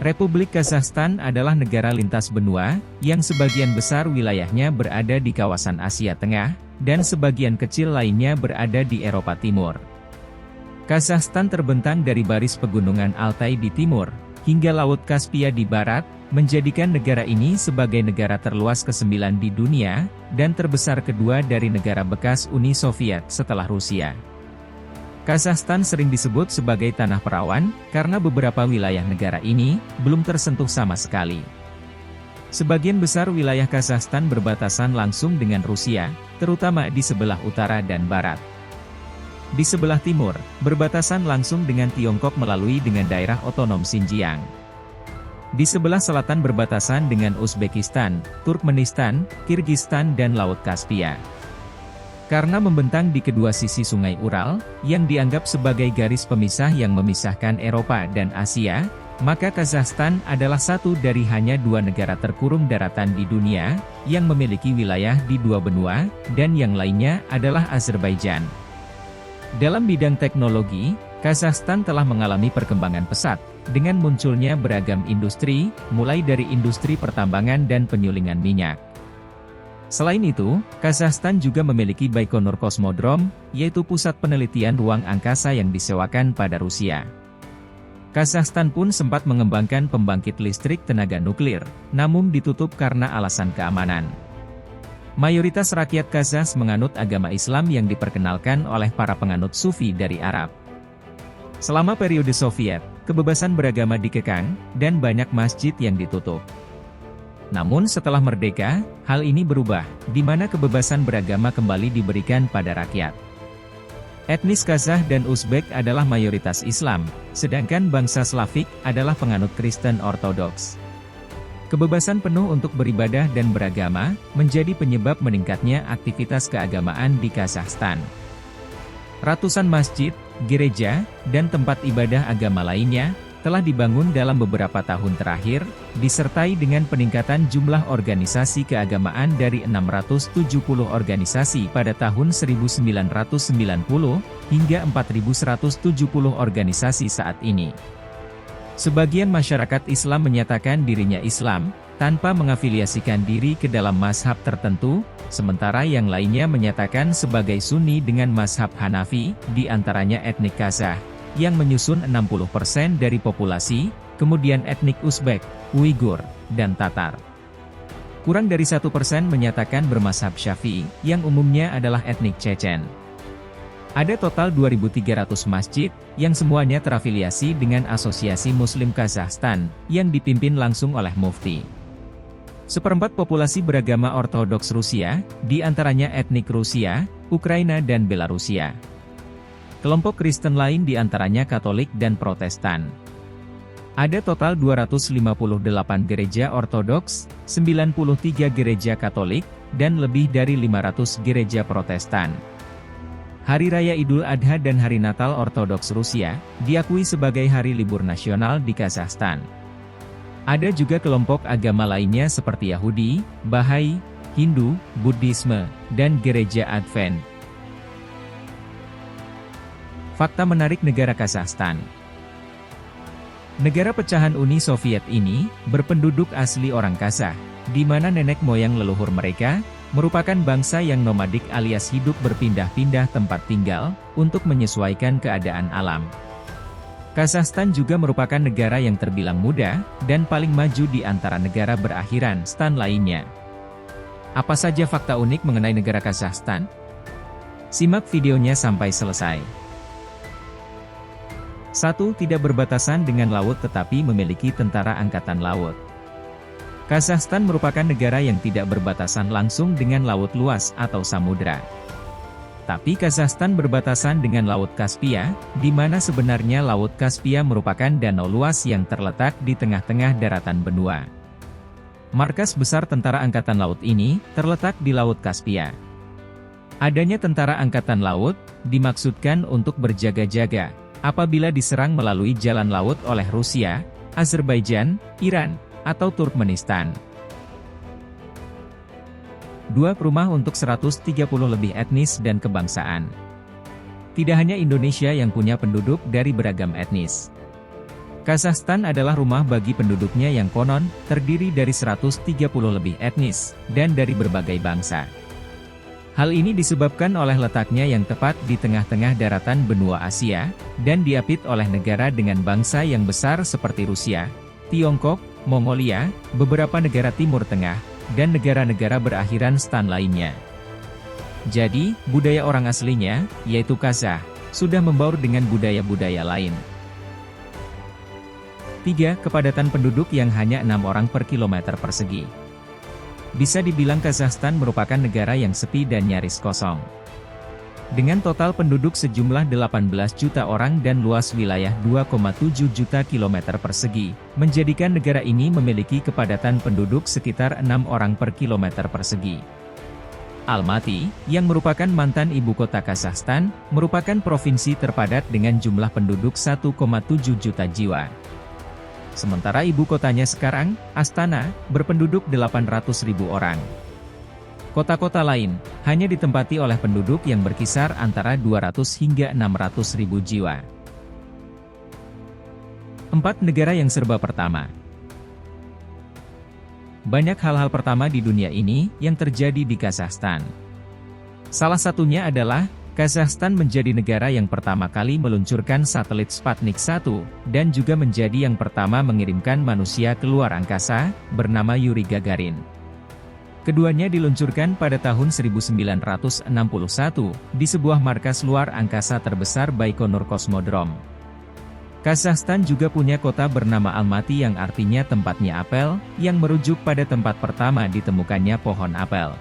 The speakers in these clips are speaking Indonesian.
Republik Kazakhstan adalah negara lintas benua, yang sebagian besar wilayahnya berada di kawasan Asia Tengah, dan sebagian kecil lainnya berada di Eropa Timur. Kazakhstan terbentang dari baris pegunungan Altai di timur, hingga Laut Kaspia di barat, menjadikan negara ini sebagai negara terluas ke-9 di dunia, dan terbesar kedua dari negara bekas Uni Soviet setelah Rusia. Kazakhstan sering disebut sebagai tanah perawan, karena beberapa wilayah negara ini belum tersentuh sama sekali. Sebagian besar wilayah Kazakhstan berbatasan langsung dengan Rusia, terutama di sebelah utara dan barat. Di sebelah timur, berbatasan langsung dengan Tiongkok melalui dengan daerah otonom Xinjiang. Di sebelah selatan berbatasan dengan Uzbekistan, Turkmenistan, Kirgistan dan Laut Kaspia. Karena membentang di kedua sisi Sungai Ural, yang dianggap sebagai garis pemisah yang memisahkan Eropa dan Asia, maka Kazakhstan adalah satu dari hanya 2 negara terkurung daratan di dunia, yang memiliki wilayah di 2 benua, dan yang lainnya adalah Azerbaijan. Dalam bidang teknologi, Kazakhstan telah mengalami perkembangan pesat, dengan munculnya beragam industri, mulai dari industri pertambangan dan penyulingan minyak. Selain itu, Kazakhstan juga memiliki Baikonur Cosmodrome, yaitu pusat penelitian ruang angkasa yang disewakan pada Rusia. Kazakhstan pun sempat mengembangkan pembangkit listrik tenaga nuklir, namun ditutup karena alasan keamanan. Mayoritas rakyat Kazakh menganut agama Islam yang diperkenalkan oleh para penganut Sufi dari Arab. Selama periode Soviet, kebebasan beragama dikekang, dan banyak masjid yang ditutup. Namun setelah merdeka, hal ini berubah, di mana kebebasan beragama kembali diberikan pada rakyat. Etnis Kazakh dan Uzbek adalah mayoritas Islam, sedangkan bangsa Slavik adalah penganut Kristen Ortodoks. Kebebasan penuh untuk beribadah dan beragama, menjadi penyebab meningkatnya aktivitas keagamaan di Kazakhstan. Ratusan masjid, gereja, dan tempat ibadah agama lainnya, telah dibangun dalam beberapa tahun terakhir, disertai dengan peningkatan jumlah organisasi keagamaan dari 670 organisasi pada tahun 1990, hingga 4.170 organisasi saat ini. Sebagian masyarakat Islam menyatakan dirinya Islam, tanpa mengafiliasikan diri ke dalam mazhab tertentu, sementara yang lainnya menyatakan sebagai Sunni dengan mazhab Hanafi, di antaranya etnik Kazakh, yang menyusun 60% dari populasi, kemudian etnik Uzbek, Uighur, dan Tatar. Kurang dari 1% menyatakan bermazhab Syafi'i, yang umumnya adalah etnik Chechen. Ada total 2.300 masjid, yang semuanya terafiliasi dengan Asosiasi Muslim Kazakhstan, yang dipimpin langsung oleh Mufti. Seperempat populasi beragama Ortodoks Rusia, di antaranya etnik Rusia, Ukraina dan Belarusia. Kelompok Kristen lain di antaranya Katolik dan Protestan. Ada total 258 gereja Ortodoks, 93 gereja Katolik, dan lebih dari 500 gereja Protestan. Hari Raya Idul Adha dan Hari Natal Ortodoks Rusia, diakui sebagai hari libur nasional di Kazakhstan. Ada juga kelompok agama lainnya seperti Yahudi, Bahai, Hindu, Buddhisme, dan Gereja Advent. Fakta menarik negara Kazakhstan. Negara pecahan Uni Soviet ini, berpenduduk asli orang Kazakh, di mana nenek moyang leluhur mereka, merupakan bangsa yang nomadik alias hidup berpindah-pindah tempat tinggal, untuk menyesuaikan keadaan alam. Kazakhstan juga merupakan negara yang terbilang muda, dan paling maju di antara negara berakhiran stan lainnya. Apa saja fakta unik mengenai negara Kazakhstan? Simak videonya sampai selesai. 1. Tidak berbatasan dengan laut tetapi memiliki tentara angkatan laut. Kazakhstan merupakan negara yang tidak berbatasan langsung dengan laut luas atau samudra. Tapi Kazakhstan berbatasan dengan Laut Kaspia, di mana sebenarnya Laut Kaspia merupakan danau luas yang terletak di tengah-tengah daratan benua. Markas besar Tentara Angkatan Laut ini, terletak di Laut Kaspia. Adanya Tentara Angkatan Laut, dimaksudkan untuk berjaga-jaga, apabila diserang melalui jalan laut oleh Rusia, Azerbaijan, Iran, atau Turkmenistan. 2. Rumah untuk 130 lebih etnis dan kebangsaan. Tidak hanya Indonesia yang punya penduduk dari beragam etnis. Kazakhstan adalah rumah bagi penduduknya yang konon terdiri dari 130 lebih etnis, dan dari berbagai bangsa. Hal ini disebabkan oleh letaknya yang tepat di tengah-tengah daratan benua Asia, dan diapit oleh negara dengan bangsa yang besar seperti Rusia, Tiongkok, Mongolia, beberapa negara Timur Tengah, dan negara-negara berakhiran stan lainnya. Jadi, budaya orang aslinya, yaitu Kazakh, sudah membaur dengan budaya-budaya lain. 3. Kepadatan penduduk yang hanya 6 orang per kilometer persegi. Bisa dibilang Kazakhstan merupakan negara yang sepi dan nyaris kosong. Dengan total penduduk sejumlah 18 juta orang dan luas wilayah 2,7 juta kilometer persegi, menjadikan negara ini memiliki kepadatan penduduk sekitar 6 orang per kilometer persegi. Almaty, yang merupakan mantan ibu kota Kazakhstan, merupakan provinsi terpadat dengan jumlah penduduk 1,7 juta jiwa. Sementara ibu kotanya sekarang, Astana, berpenduduk 800.000 orang. Kota-kota lain, hanya ditempati oleh penduduk yang berkisar antara 200 hingga 600.000 jiwa. 4. Negara yang serba pertama. Banyak hal-hal pertama di dunia ini yang terjadi di Kazakhstan. Salah satunya adalah, Kazakhstan menjadi negara yang pertama kali meluncurkan satelit Sputnik 1, dan juga menjadi yang pertama mengirimkan manusia keluar angkasa, bernama Yuri Gagarin. Keduanya diluncurkan pada tahun 1961, di sebuah markas luar angkasa terbesar Baikonur Cosmodrome. Kazakhstan juga punya kota bernama Almaty yang artinya tempatnya apel, yang merujuk pada tempat pertama ditemukannya pohon apel.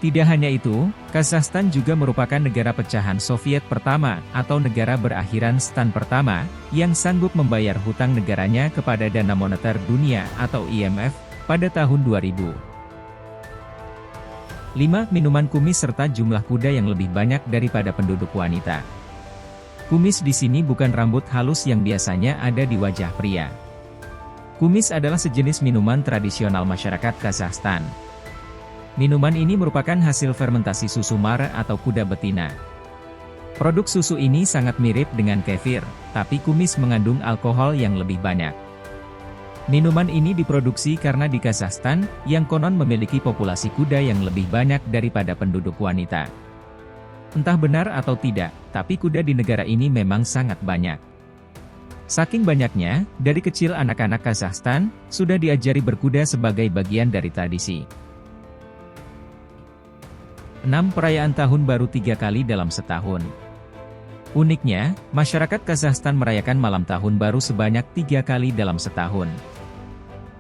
Tidak hanya itu, Kazakhstan juga merupakan negara pecahan Soviet pertama, atau negara berakhiran stan pertama, yang sanggup membayar hutang negaranya kepada Dana Moneter Dunia atau IMF, pada tahun 2000. 5. Minuman kumis serta jumlah kuda yang lebih banyak daripada penduduk wanita. Kumis di sini bukan rambut halus yang biasanya ada di wajah pria. Kumis adalah sejenis minuman tradisional masyarakat Kazakhstan. Minuman ini merupakan hasil fermentasi susu mara atau kuda betina. Produk susu ini sangat mirip dengan kefir, tapi kumis mengandung alkohol yang lebih banyak. Minuman ini diproduksi karena di Kazakhstan, yang konon memiliki populasi kuda yang lebih banyak daripada penduduk wanita. Entah benar atau tidak, tapi kuda di negara ini memang sangat banyak. Saking banyaknya, dari kecil anak-anak Kazakhstan, sudah diajari berkuda sebagai bagian dari tradisi. 6. Perayaan tahun baru 3 kali dalam setahun. Uniknya, masyarakat Kazakhstan merayakan malam tahun baru sebanyak 3 kali dalam setahun.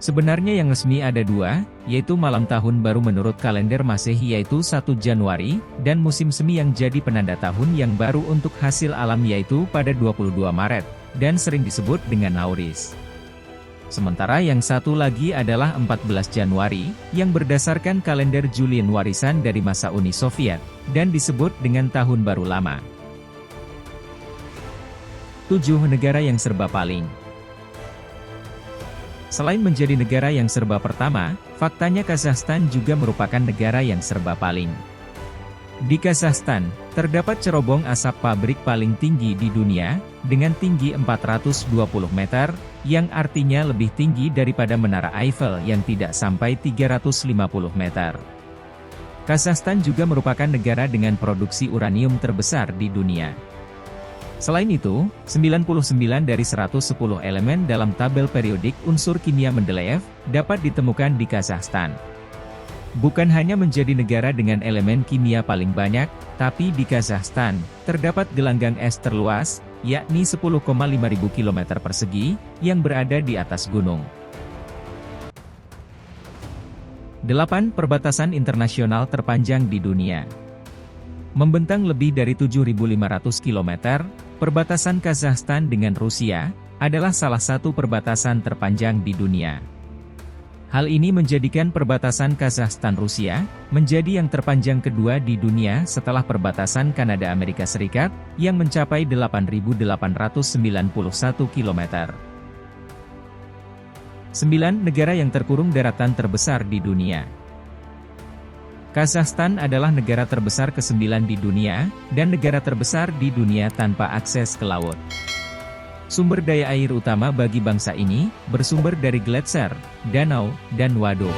Sebenarnya yang resmi ada 2, yaitu malam tahun baru menurut kalender Masehi yaitu 1 Januari, dan musim semi yang jadi penanda tahun yang baru untuk hasil alam yaitu pada 22 Maret, dan sering disebut dengan Nauris. Sementara yang satu lagi adalah 14 Januari, yang berdasarkan kalender Julian warisan dari masa Uni Soviet, dan disebut dengan Tahun Baru Lama. 7. Negara yang serba paling. Selain menjadi negara yang serba pertama, faktanya Kazakhstan juga merupakan negara yang serba paling. Di Kazakhstan, terdapat cerobong asap pabrik paling tinggi di dunia, dengan tinggi 420 meter, yang artinya lebih tinggi daripada Menara Eiffel yang tidak sampai 350 meter. Kazakhstan juga merupakan negara dengan produksi uranium terbesar di dunia. Selain itu, 99 dari 110 elemen dalam tabel periodik unsur kimia Mendeleev, dapat ditemukan di Kazakhstan. Bukan hanya menjadi negara dengan elemen kimia paling banyak, tapi di Kazakhstan, terdapat gelanggang es terluas, yakni 10,5 ribu kilometer persegi, yang berada di atas gunung. 8. Perbatasan internasional terpanjang di dunia. Membentang lebih dari 7.500 km, perbatasan Kazakhstan dengan Rusia, adalah salah satu perbatasan terpanjang di dunia. Hal ini menjadikan perbatasan Kazakhstan-Rusia, menjadi yang terpanjang kedua di dunia setelah perbatasan Kanada-Amerika Serikat, yang mencapai 8.891 km. 9. Negara yang terkurung daratan terbesar di dunia. Kazakhstan adalah negara terbesar ke-9 di dunia, dan negara terbesar di dunia tanpa akses ke laut. Sumber daya air utama bagi bangsa ini, bersumber dari gletser, danau, dan waduk.